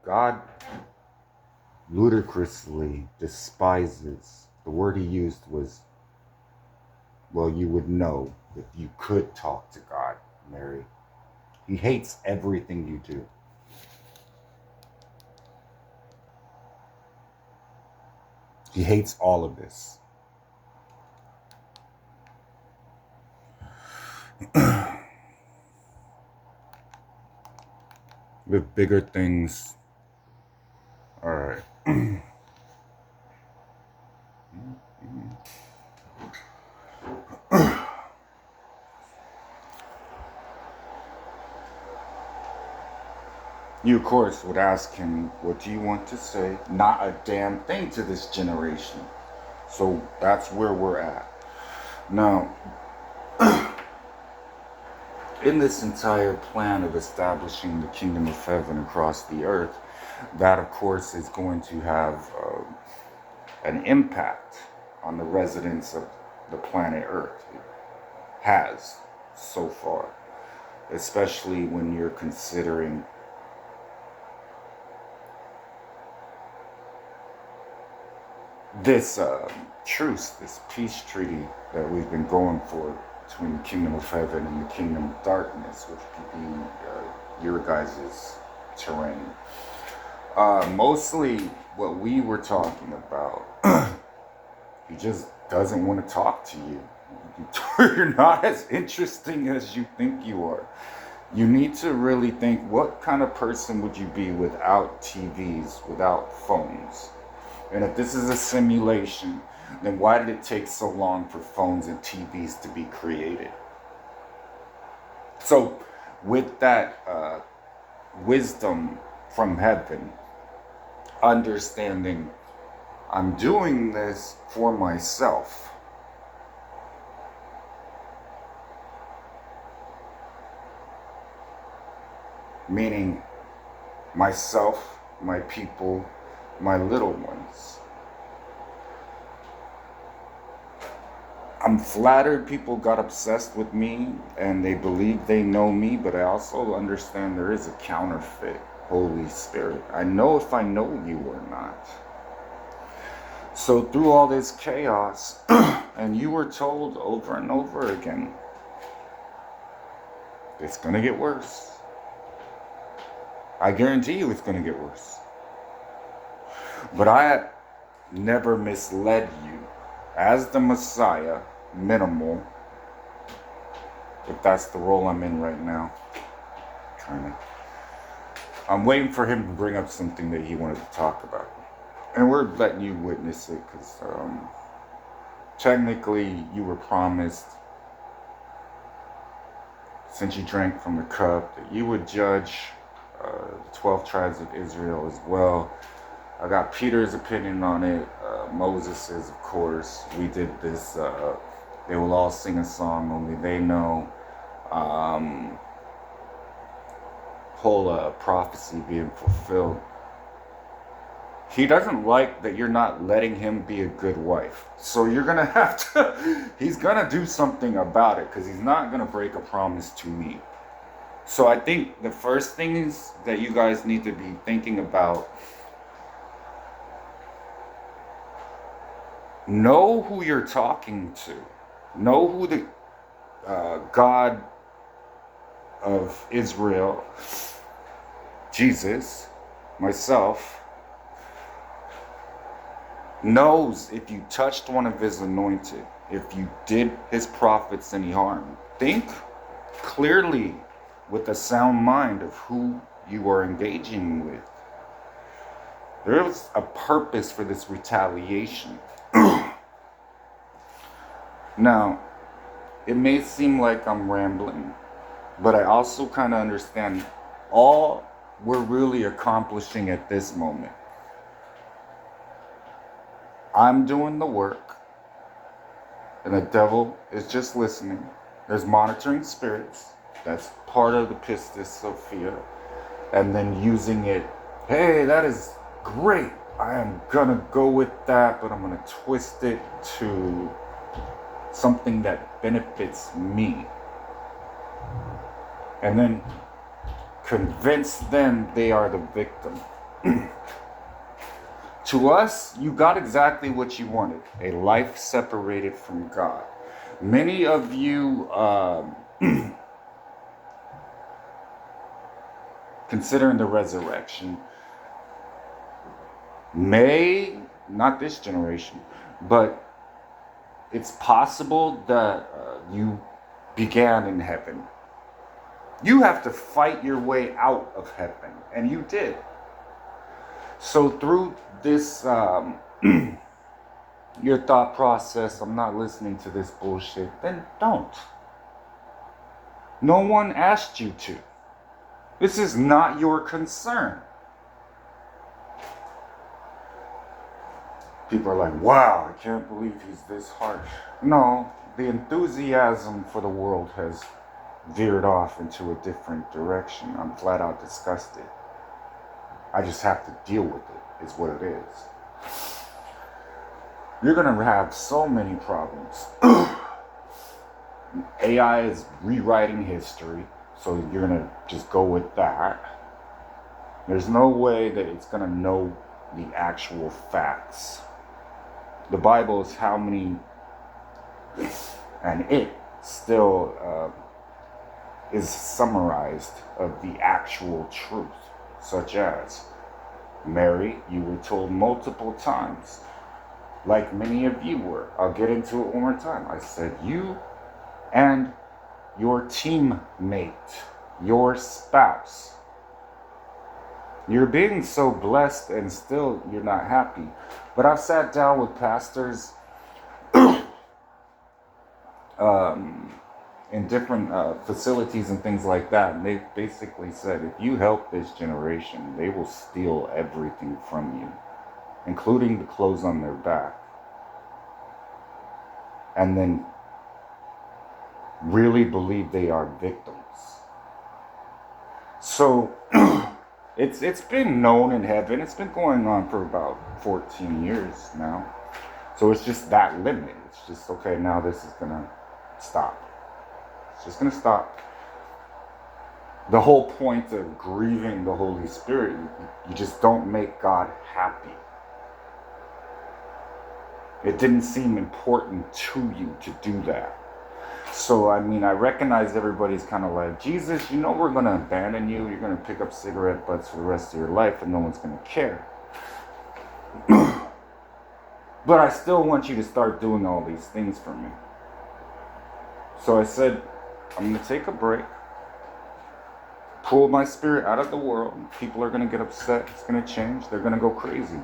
God ludicrously despises, the word he used was, well, you would know if you could talk to God, Mary. He hates everything you do. He hates all of this. With bigger things. All right. You, of course, would ask him, what do you want to say? Not a damn thing to this generation. So that's where we're at. Now, in this entire plan of establishing the kingdom of heaven across the earth, that, of course, is going to have an impact on the residents of the planet Earth. It has so far, especially when you're considering this truce, this peace treaty that we've been going for between the kingdom of heaven and the kingdom of darkness, which could be your guys' terrain. Mostly what we were talking about, he just doesn't want to talk to you. You're not as interesting as you think you are. You need to really think, what kind of person would you be without TVs, without phones? And if this is a simulation, then why did it take so long for phones and TVs to be created? So with that wisdom from heaven, understanding I'm doing this for myself. Meaning myself, my people, my little ones. I'm flattered people got obsessed with me and they believe they know me, but I also understand there is a counterfeit Holy Spirit. I know if I know you or not. So through all this chaos, and you were told over and over again, it's gonna get worse. I guarantee you it's gonna get worse. But I never misled you as the Messiah, minimal, if that's the role I'm in right now. I'm waiting for him to bring up something that he wanted to talk about. And we're letting you witness it because technically you were promised, since you drank from the cup, that you would judge the 12 tribes of Israel as well. I got Peter's opinion on it, Moses's, of course. We did this, they will all sing a song, only they know. Whole prophecy being fulfilled. He doesn't like that you're not letting him be a good wife. So you're going to have to, he's going to do something about it because he's not going to break a promise to me. So I think the first thing is that you guys need to be thinking about, know who you're talking to. Know who the God of Israel, Jesus, myself, knows if you touched one of his anointed, if you did his prophets any harm. Think clearly with a sound mind of who you are engaging with. There is a purpose for this retaliation. Now, it may seem like I'm rambling, but I also kind of understand all we're really accomplishing at this moment. I'm doing the work, and the devil is just listening. There's monitoring spirits. That's part of the Pistis Sophia. And then using it, hey, that is great. I am going to go with that, but I'm going to twist it to something that benefits me. And then convince them they are the victim. To us, you got exactly what you wanted, a life separated from God. Many of you, considering the resurrection, may, not this generation, but it's possible that you began in heaven. You have to fight your way out of heaven, and you did. So through this, your thought process, I'm not listening to this bullshit, then don't. No one asked you to. This is not your concern. People are like, wow, I can't believe he's this harsh. No, the enthusiasm for the world has veered off into a different direction. I'm flat out disgusted. I just have to deal with it, is what it is. You're going to have so many problems. AI is rewriting history, so you're going to just go with that. There's no way that it's going to know the actual facts. The Bible is how many, and it still is summarized of the actual truth, such as Mary, you were told multiple times, like many of you were. I'll get into it one more time. I said, you and your teammate, your spouse, you're being so blessed and still you're not happy. But I've sat down with pastors in different facilities and things like that, and they basically said, if you help this generation, they will steal everything from you, including the clothes on their back, and then really believe they are victims. So it's been known in heaven. It's been going on for about 14 years now. So it's just that limit. It's just, okay, now this is gonna stop. It's just gonna stop. The whole point of grieving the Holy Spirit, you just don't make God happy. It didn't seem important to you to do that. So, I mean, I recognize everybody's kind of like, Jesus, you know we're going to abandon you. You're going to pick up cigarette butts for the rest of your life and no one's going to care. But I still want you to start doing all these things for me. So I said, I'm going to take a break, pull my spirit out of the world. People are going to get upset. It's going to change. They're going to go crazy.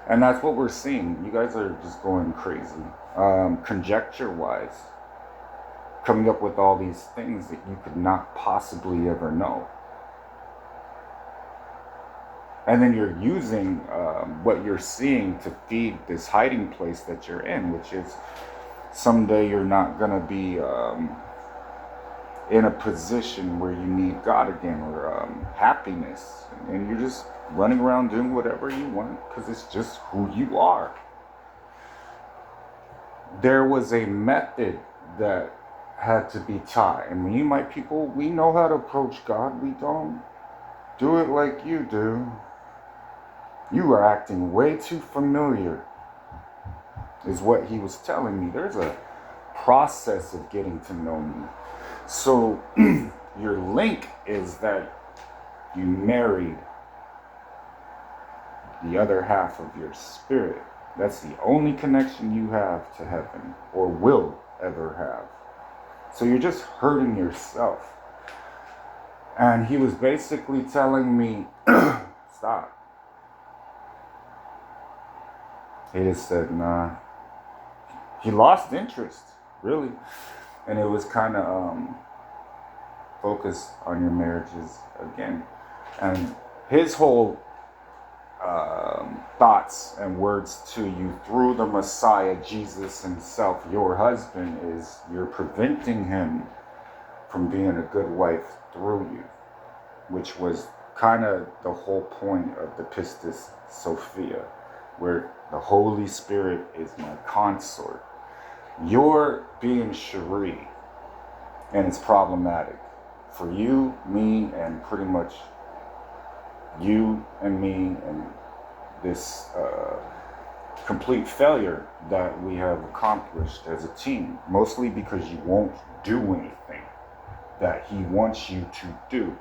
And that's what we're seeing. You guys are just going crazy. Conjecture-wise, coming up with all these things that you could not possibly ever know. And then you're using what you're seeing to feed this hiding place that you're in, which is someday you're not going to be in a position where you need God again, or happiness. And you're just running around doing whatever you want because it's just who you are. There was a method that had to be taught. And me and my people, we know how to approach God. We don't do it like you do. You are acting way too familiar, is what he was telling me. There's a process of getting to know me. So your link is that you married the other half of your spirit. That's the only connection you have to heaven, or will ever have. So you're just hurting yourself. And he was basically telling me, stop. He just said, nah. He lost interest, really. And it was kind of focused on your marriages again. And his whole thoughts and words to you through the Messiah, Jesus himself, your husband, is you're preventing him from being a good wife through you, which was kind of the whole point of the Pistis Sophia, where the Holy Spirit is my consort. You're being Cherie, and it's problematic for you, me, and pretty much You and me and this complete failure that we have accomplished as a team, mostly because you won't do anything that he wants you to do.